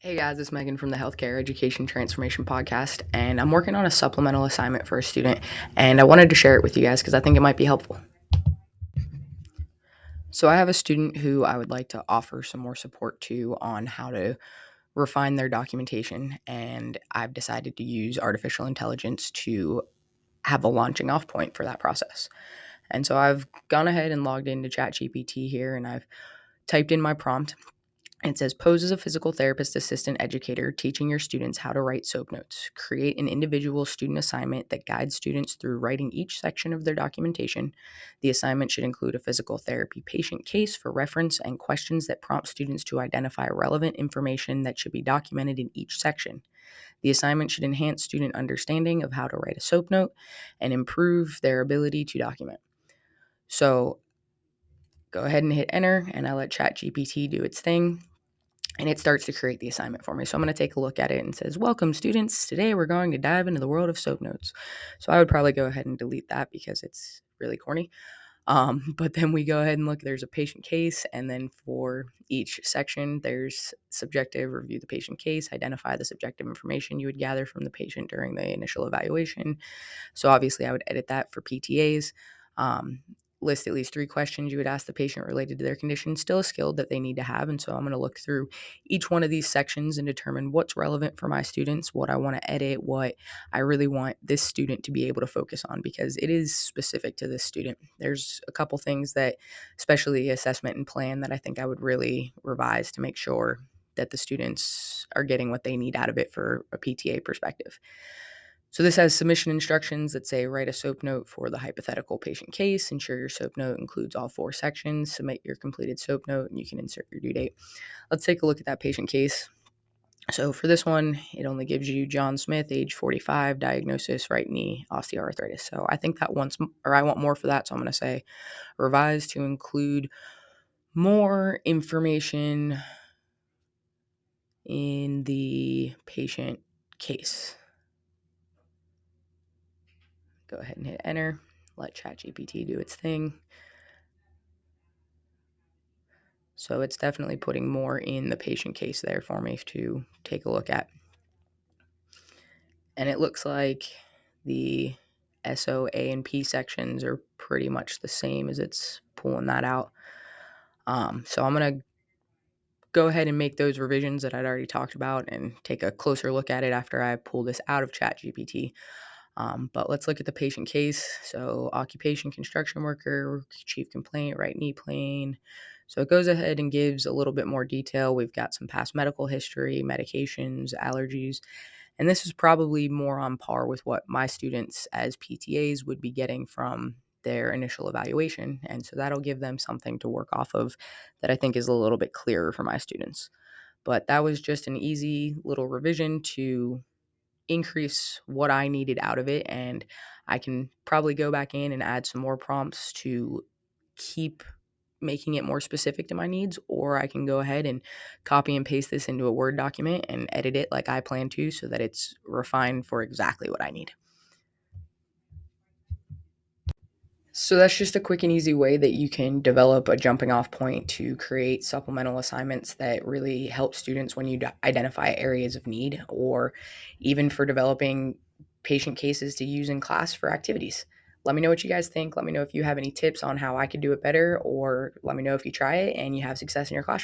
Hey guys, it's Megan from the Healthcare Education Transformation Podcast, and I'm working on a supplemental assignment for a student, and I wanted to share it with you guys because I think it might be helpful. So I have a student who I would like to offer some more support to on how to refine their documentation, and I've decided to use artificial intelligence to have a launching off point for that process. And so I've gone ahead and logged into ChatGPT here, and I've typed in my prompt. It says, pose as a physical therapist assistant educator teaching your students how to write SOAP notes. Create an individual student assignment that guides students through writing each section of their documentation. The assignment should include a physical therapy patient case for reference and questions that prompt students to identify relevant information that should be documented in each section. The assignment should enhance student understanding of how to write a SOAP note and improve their ability to document. So go ahead and hit enter, and I let ChatGPT do its thing. And it starts to create the assignment for me. So I'm going to take a look at it and says, welcome students. Today we're going to dive into the world of SOAP notes. So I would probably go ahead and delete that because it's really corny. But then we go ahead and look, there's a patient case. And then for each section, there's subjective, review the patient case, identify the subjective information you would gather from the patient during the initial evaluation. So obviously I would edit that for PTAs. List at least 3 questions you would ask the patient related to their condition, still a skill that they need to have. And so I'm going to look through each one of these sections and determine what's relevant for my students, what I want to edit, what I really want this student to be able to focus on, because it is specific to this student. There's a couple things that, especially assessment and plan, that I think I would really revise to make sure that the students are getting what they need out of it for a PTA perspective. So this has submission instructions that say write a SOAP note for the hypothetical patient case. Ensure your SOAP note includes all 4 sections. Submit your completed SOAP note and you can insert your due date. Let's take a look at that patient case. So for this one, it only gives you John Smith, age 45, diagnosis right knee osteoarthritis. So I think that I want more for that. So I'm going to say revise to include more information in the patient case. Go ahead and hit enter. Let ChatGPT do its thing. So it's definitely putting more in the patient case there for me to take a look at. And it looks like the SO, A, and P sections are pretty much the same as it's pulling that out. So I'm going to go ahead and make those revisions that I'd already talked about and take a closer look at it after I pull this out of ChatGPT. But let's look at the patient case. So occupation, construction worker, chief complaint, right knee plane. So it goes ahead and gives a little bit more detail. We've got some past medical history, medications, allergies, and this is probably more on par with what my students as PTAs would be getting from their initial evaluation. And so that'll give them something to work off of that I think is a little bit clearer for my students. But that was just an easy little revision to increase what I needed out of it. And I can probably go back in and add some more prompts to keep making it more specific to my needs, or I can go ahead and copy and paste this into a Word document and edit it like I plan to so that it's refined for exactly what I need. So that's just a quick and easy way that you can develop a jumping off point to create supplemental assignments that really help students when you identify areas of need, or even for developing patient cases to use in class for activities. Let me know what you guys think. Let me know if you have any tips on how I could do it better, or let me know if you try it and you have success in your classroom.